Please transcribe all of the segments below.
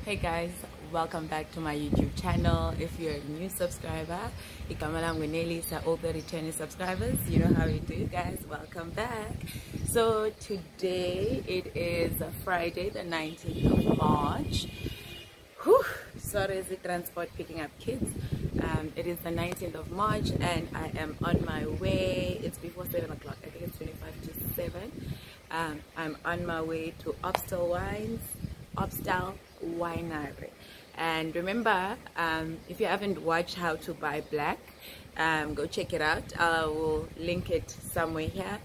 Hey guys, welcome back to my YouTube channel. If you're a new subscriber, all the returning subscribers, you know how we do, guys. Welcome back. So today it is Friday the 19th of March. Whew, sorry, is it transport picking up kids? It is the 19th of March and I am on my way. It's before 7 o'clock. I think it's 25 to 7. I'm on my way to Upstyle Winery. And remember, if you haven't watched How to Buy Black, go check it out. I will link it somewhere here.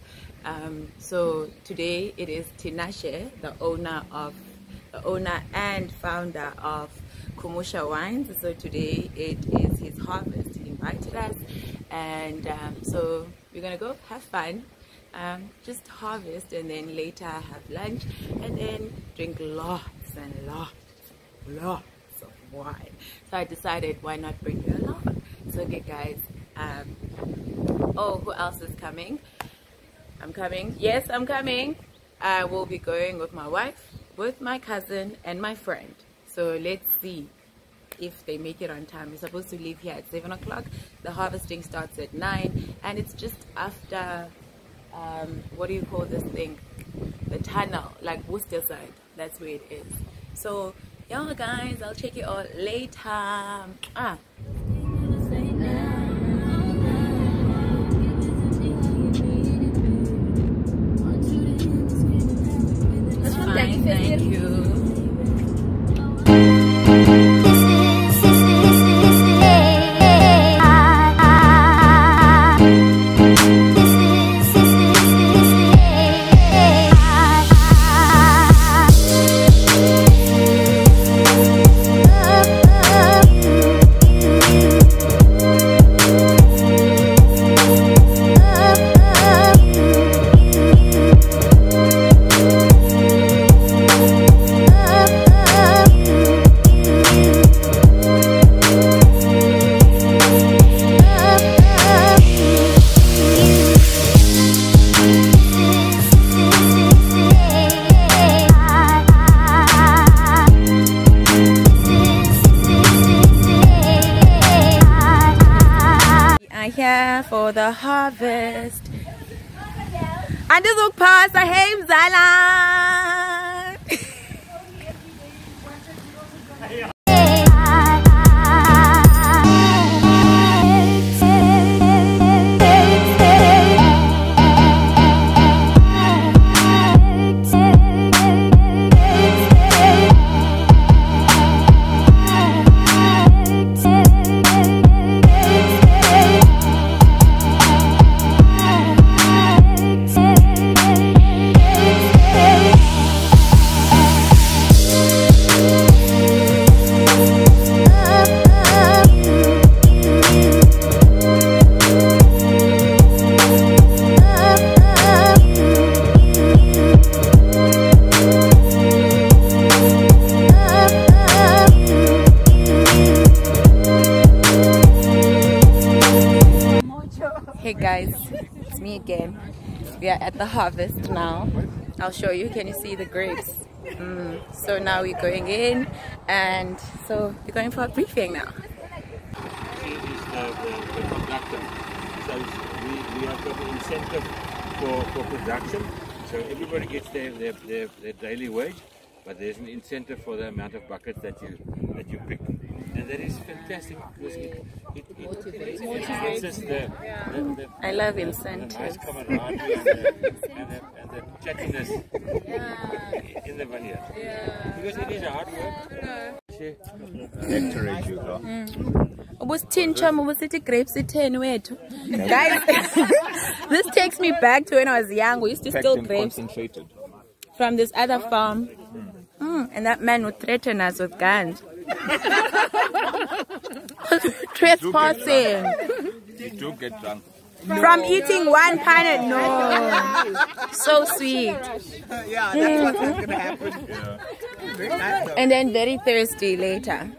So today it is Tinashe, the owner and founder of Kumusha Wines. So today it is his harvest. He invited us, and so we're gonna go have fun, just harvest, and then later have lunch, and then drink lots and lots of wine. So I decided, why not bring you along? So okay guys, oh, who else is coming? I'm coming. Yes, I'm coming. I will be going with my wife, with my cousin and my friend. So let's see if they make it on time. We're supposed to leave here at 7 o'clock. The harvesting starts at 9, and it's just after what do you call this thing, the tunnel, like Worcester side. That's where it is. So yeah guys, I'll check you all later. Fine, thank you. Here for the harvest. And this will pass a Haim Zala. Hey guys, it's me again. We are at the harvest now. I'll show you. Can you see the grapes? So now we're going in, and so we're going for a briefing now. She is the conductor. So we have got an incentive for production. So everybody gets their daily wage, but there's an incentive for the amount of buckets that you pick. And that is fantastic because it gives us the I love incentive. The nice camaraderie and the chattiness in the vineyard. Yeah. Because it is hard work. Guys, this takes me back to when I was young. We used to steal grapes from this other farm. And that man would threaten us with guns. Trespassing. You do get drunk. From eating one planet, no. So sweet. Yeah, that's what's going to happen. Yeah. And then very thirsty later.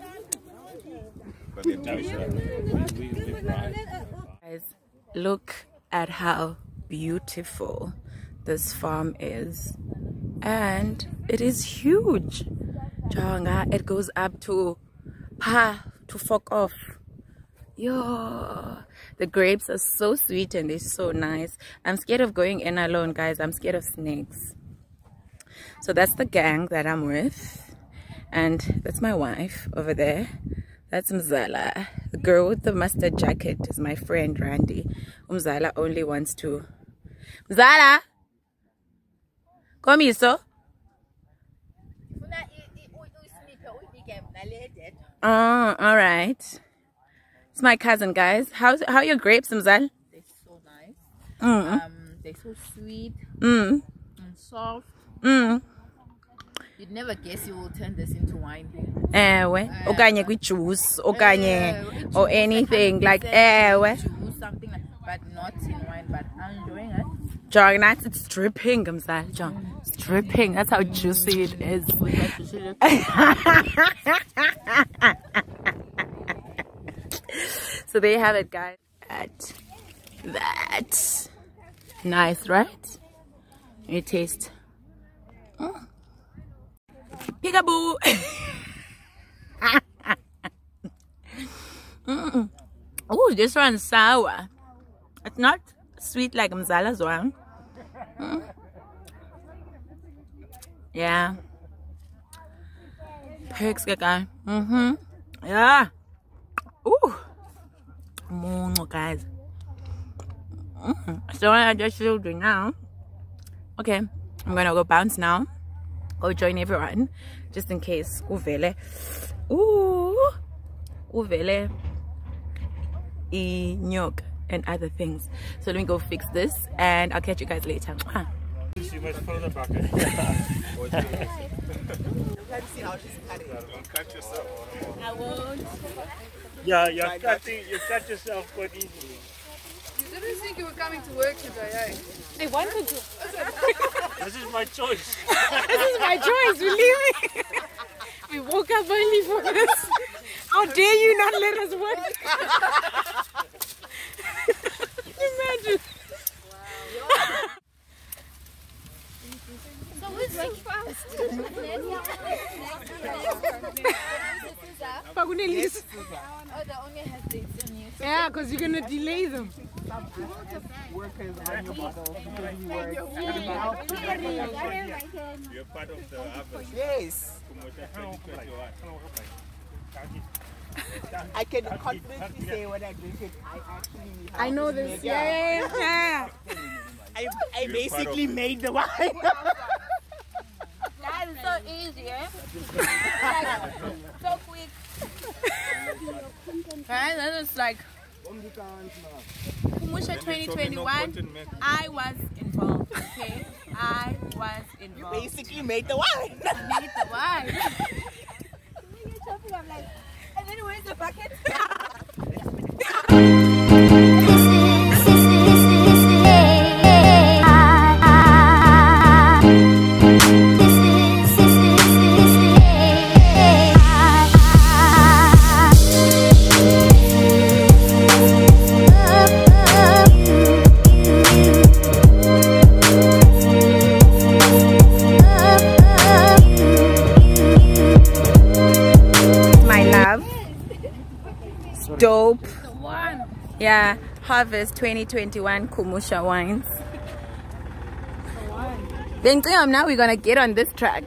Guys, look at how beautiful this farm is, and it is huge. Jonga, it goes up to fuck off. Yo, the grapes are so sweet and they're so nice. I'm scared of going in alone, guys. I'm scared of snakes. So that's the gang that I'm with, and that's my wife over there. That's Mzala. The girl with the mustard jacket is my friend Randy. Mzala only wants to. Mzala, come here, so. Oh, all right. It's my cousin, guys. How are your grapes, Mzal? They're so nice. They're so sweet. And Soft. You'd never guess you will turn this into wine. Okanye with juice, okanye or anything like juice, something like, but not in wine. But I'm enjoying it. John, it's dripping, Mzal. John, it's dripping. That's how juicy it is. So there you have it, guys. That's nice, right? You taste. Peekaboo. Oh, this one's sour. It's not sweet like Mzala's one. Yeah. Perks, guys. Yeah. Ooh. Guys. So I just showed you now. Okay, I'm gonna go bounce now. Go join everyone, just in case. Uvele. Ooh. Uvele. Inyok and other things. So let me go fix this, and I'll catch you guys later. You must fill the bucket. Let's see how she's cutting. Don't cut yourself. I won't. Yeah, you cut yourself quite easily. You didn't think you were coming to work today, eh? I wanted to. This is my choice. This is my choice, believe me. We woke up early for this. How dare you not let us work? Imagine. Wow. So who's so fast? Oh, the only has dates on you. yeah, because you're going to delay them. Workers on your bottles because we work. You're part of the harvest. Yes. Kumusha 2021. I can confidently say when I drink it, I know this. Yeah. I basically made the wine. That is so easy, eh? So quick. Right, that is like Kumusha 2021. I was involved, okay? I was involved. Basically made the wine. Made the wine. And then where's the bucket? Dope. Yeah, Harvest 2021 Kumusha wines. Then now we're gonna get on this track.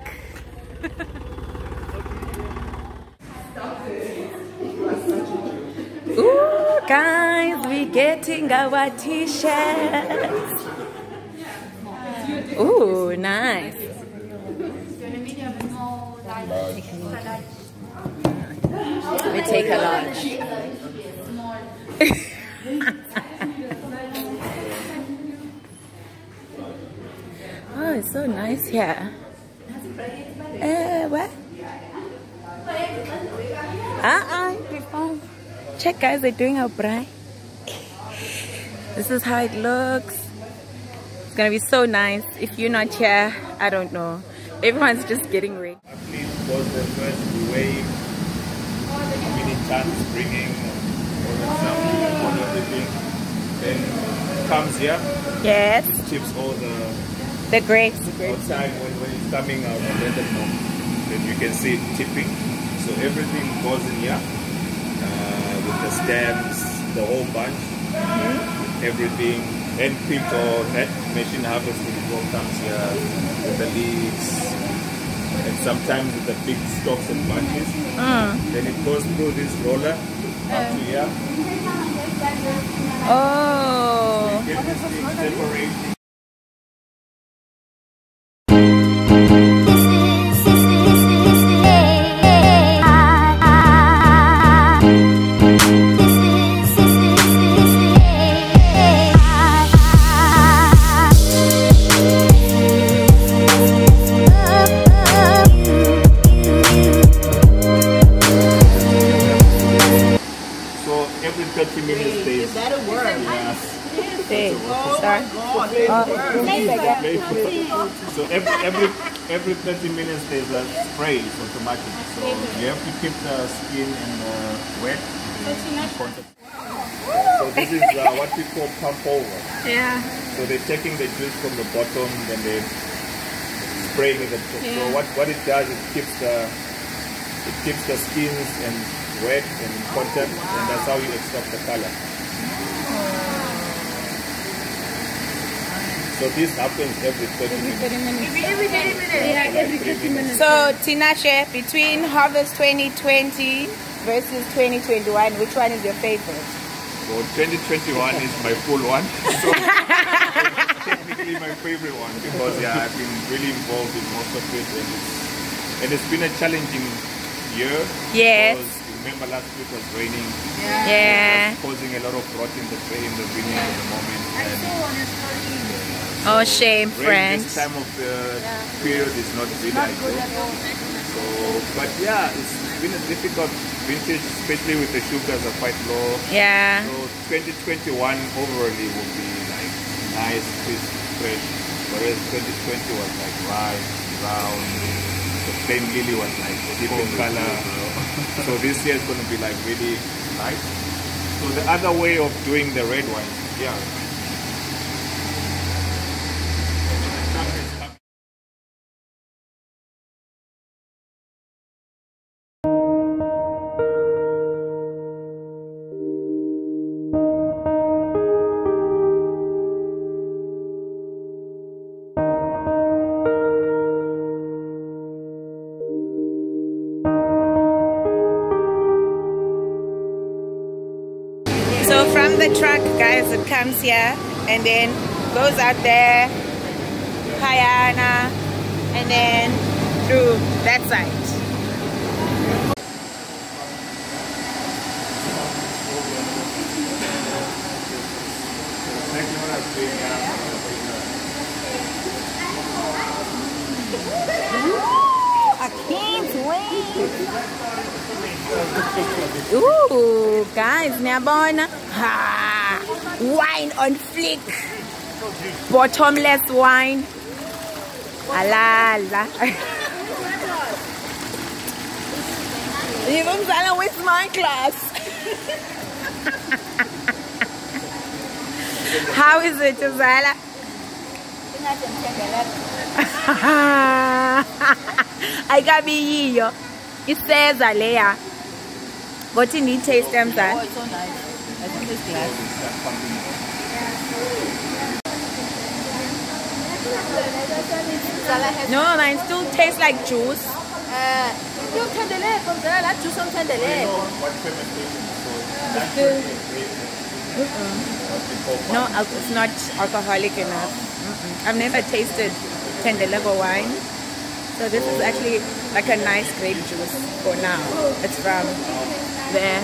Ooh, guys, we getting our t-shirts. Ooh, nice. We take a large. Oh, it's so nice here. What? Before. Check, guys, they're doing our braai. This is how it looks. It's gonna be so nice. If you're not here, I don't know. Everyone's just getting ready. Athlete was the first wave. Many tons bringing all the stuff, all of the thing. Then comes here. Yes. Chips all the grapes. outside when it's coming out and let them know. and you can see it tipping. So everything goes in here with the stems, the whole bunch, everything, hand picked or machine harvesting all comes here with the leaves, and sometimes with the big stalks and bunches. Then it goes through this roller up to here. Oh. So you get this thing separating. Every 30 minutes there's so every 30 minutes there's a spray. It's automatic. So you have to keep the skin and wet. So this is what we call pump over. Yeah. So they're taking the juice from the bottom, then they're spraying it. So what it does, it keeps the skins and wet and in contact, and that's how you extract the color. So this happens every 30 minutes. Every 30 minutes. Yeah, every 30 minutes. So Tinashe, between Harvest 2020 versus 2021, which one is your favorite? So 2021 is my full one. So technically my favorite one, because I've been really involved in most of it, and it's been a challenging year. Yes. Because remember last week was raining. Yeah. It was causing a lot of rot in the vineyard at the moment. Oh, shame, Rain friends. this time of the period is not really ideal. So, but yeah, it's been a difficult vintage, especially with the sugars are quite low. Yeah. So 2021 overall will be like nice, crisp, fresh. Whereas 2020 was like rice, brown. The plain lily was like deep in color. So this year is going to be like really nice. So the other way of doing the red wine, So from the truck, guys, it comes here and then goes out there, Hayana, and then through that side. I can't wait. Ooh, guys, nyabona. Ha! Wine on flick. Bottomless wine. Alala. Even Zala with my class. How is it, Zala? I got me yo. It says Alea. What do you need taste them, sir? Oh, it's so nice. I think it's glass. No, mine still tastes like juice. No, it's not alcoholic enough. I've never tasted tender liver wine. So this is actually like a nice grape juice for now. It's from there.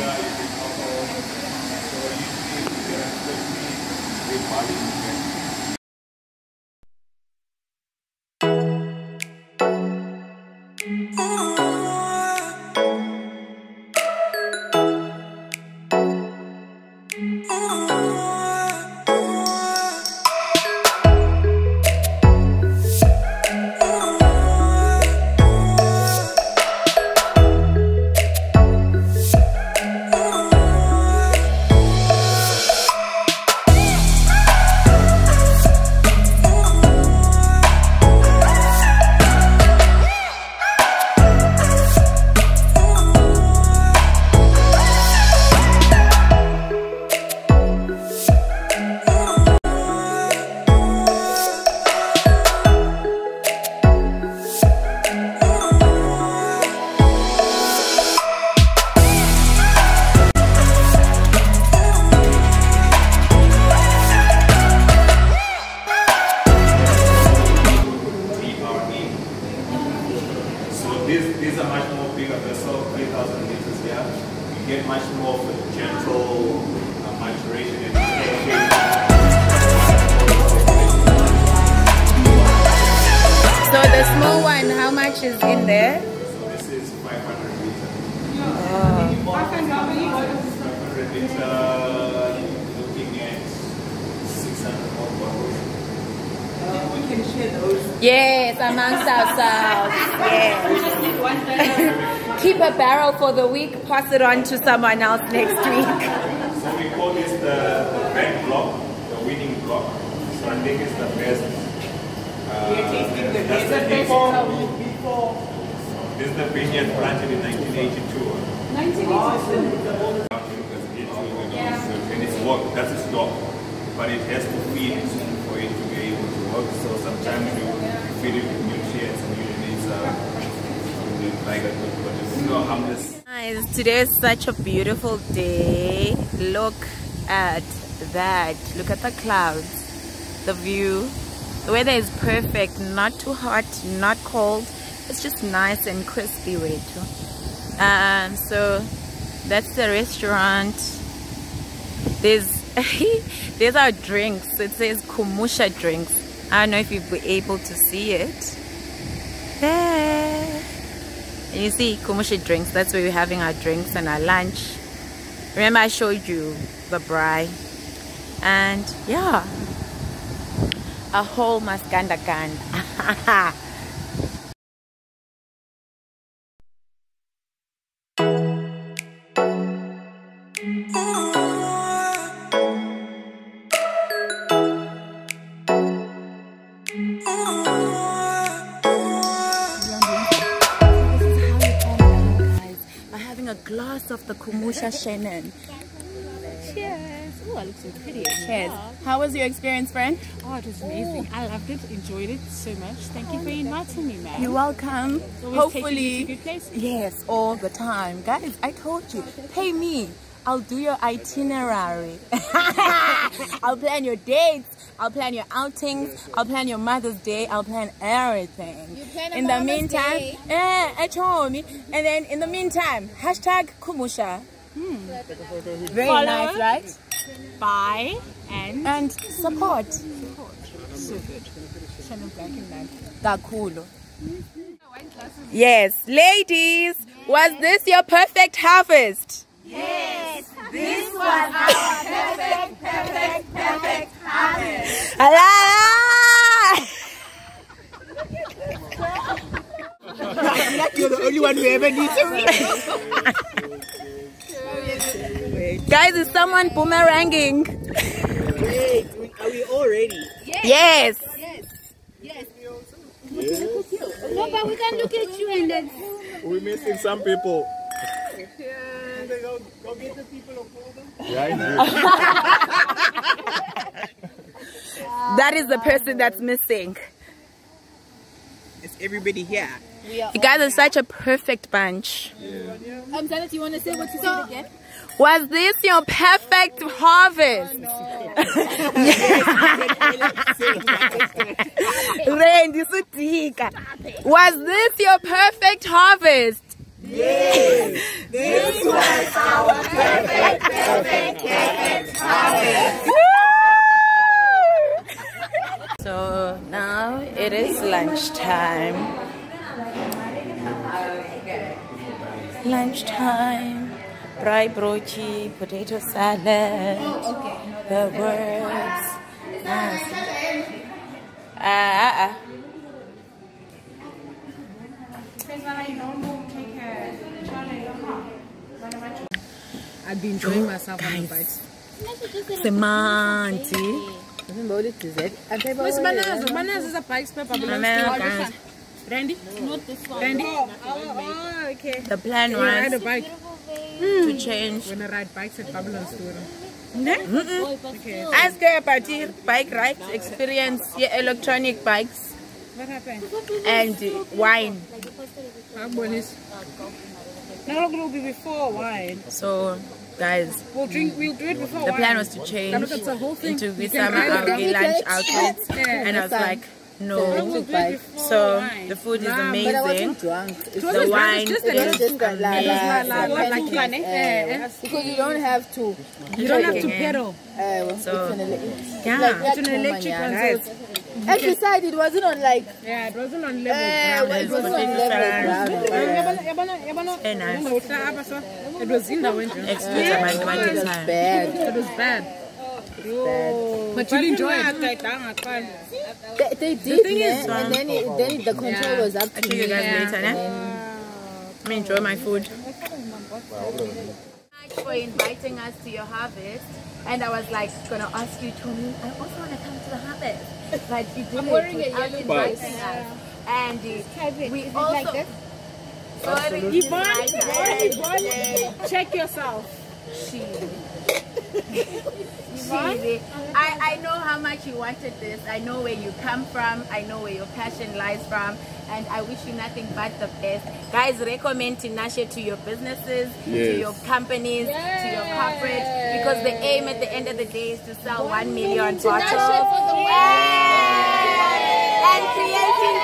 vessel, 3,000 liters here. You get much more of a gentle maturation and aging. So the small one, how much is in there? So this is 500 liters. 500 liters, looking at 600 more bottles. We can share those. Yes, amongst ourselves. Yes. Keep a barrel for the week, pass it on to someone else next week. So we call this the red block, the winning block. So I think it's the best. We are tasting the best before. This is the vineyard planted in 1982. 1982. And it's work, that's its job. But it has to feed for it to be able to work. So sometimes you feed it with nutrients and usually it's like a good produce. So harmless. Guys, today is such a beautiful day. Look at that. Look at the clouds, the view. The weather is perfect, not too hot, not cold. It's just nice and crispy way too. So that's the restaurant. There's our drinks. It says Kumusha drinks. I don't know if you'll be able to see it. There. And you see Kumusha drinks. That's where we're having our drinks and our lunch. Remember I showed you the braai. And yeah. A whole maskanda can. By having a glass of the Kumusha Shannon. Cheers. Oh, it looks so pretty. Cheers. How was your experience, friend? Oh, it was amazing. I loved it. Enjoyed it so much. Thank you for inviting me, man. You're welcome. Hopefully, good places. Yes, all the time. Guys, I told you, pay me. I'll do your itinerary. I'll plan your dates. I'll plan your outings. I'll plan your Mother's Day. I'll plan everything. You plan in the meantime, I told me. And then in the meantime, hashtag Kumusha. Very Follow, nice, right? buy, and support. so good. Shannon Black and Black. Kakhulu. Yes, ladies, was this your perfect harvest? Yes, this was our perfect harvest. You're the only one who ever needs to. Guys, is someone boomeranging? Wait, are we all ready? Yes. No, but we can look at you and then. We're missing some people. Go get the people who call them. Yeah, I know. That is the person that's missing. Is everybody here? You guys are such a perfect bunch. Janet, you want to say what you said again? Was this your perfect harvest? Was this your perfect harvest? Yes, this was our perfect harvest. So now it is lunchtime. Lunchtime. Braai broodjie, potato salad. The words. I'd be enjoying myself on the bikes. Semanti. Where's bananas? Bananas is a bike's paper. Americans. Randy? Not this one. Randy? Oh, okay. The plan Ride a was bike. to change. When I ride bikes at Bottomless. Ask her about your bike ride experience, your electronic bikes, What happened? and wine. No, it will be before wine. So, guys, We'll do it before wine. the plan was to change That's the whole thing. into You some can ride lunch outfits, Yeah. and I was like, No. took bite. So the food is But I amazing. wasn't drunk. It's The wine it's is just that amazing. because you don't have to. You don't have to pedal. So, It's an electric one. So it's, And besides, it wasn't on like. yeah, it wasn't on level. It wasn't on level. very nice. It was in the winter. Excuse my It was time. bad. It was bad. But you enjoy it. They did, and then the control was up I'll to show you me. guys later, ne? Let me enjoy my food. Thanks for inviting us to your harvest. And I was like gonna ask you, Tommy, I also want to come to the harvest. But you didn't without inviting us. And we also... Sorry, Yvonne, check yourself. I know how much you wanted this. I know where you come from. I know where your passion lies from. And I wish you nothing but the best. Guys, recommend Tinashe to your businesses, to your companies, to your corporate. Because the aim at the end of the day is to sell 1 million bottles. And creating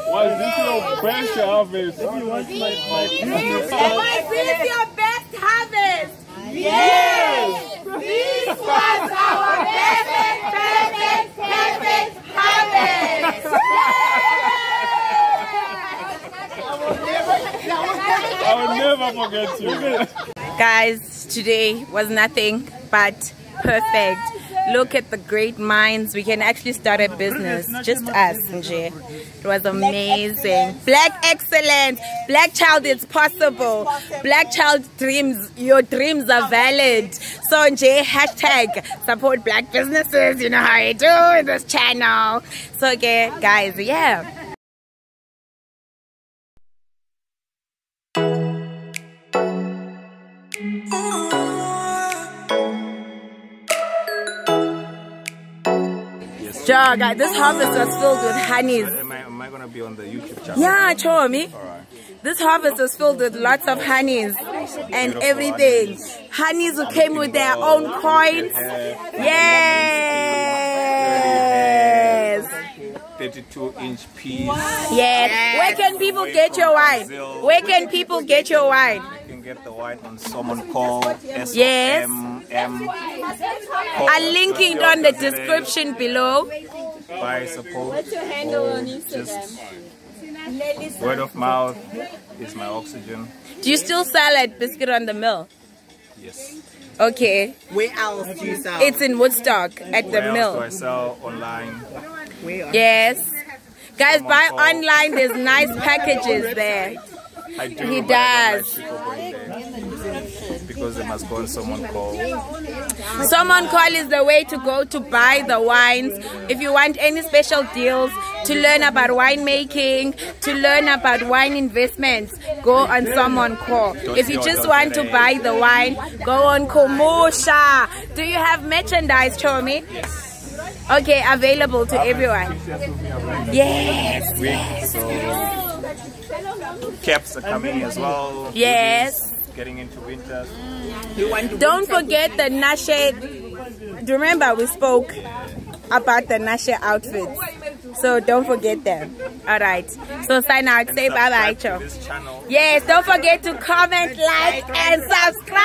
Was this your best harvest? Was this your best harvest? Yes! This was our perfect harvest! I will never forget you. Guys, today was nothing but perfect. Look at the great minds. We can actually start a business. Just us, Nje. It was amazing. Black excellence. Black child, it's possible. Black child dreams. Your dreams are valid. So, Nje, hashtag support black businesses. You know how I do in this channel. So, okay, guys, yeah. Joe, guys, this harvest was filled with honeys. Am I going to be on the YouTube channel? Yeah, show me. This harvest was filled with lots of honeys and everything. Honeys who came with their own coins. Yes. 32-inch piece. Yes. Where can people get your wine? Where can people get your wine? You can get the wine on someone called Yes. SOMM. I'll link it on the description below. Buy support. Just word of mouth is my oxygen. Do you still sell at Biscuit on the Mill? Yes. Okay. Where else do you sell? It's in Woodstock at the Where else mill. do I sell online? Yes. Guys, buy online. There's nice packages there. I do, He but I does. don't like people going there because they must go on someone call. Someone call is the way to go to buy the wines. If you want any special deals, to learn about winemaking, to learn about wine investments, go on someone call. If you just want to buy the wine, go on Kumusha. Do you have merchandise, Chomi? Yes. Okay, available to everyone. Yes. So caps are coming as well. Yes. Getting into winter. Don't forget the Nashe. Remember, we spoke about the Nashe outfits. So don't forget them. Alright. So sign out. Say bye bye, Cho. Yes, don't forget to comment, like, and subscribe.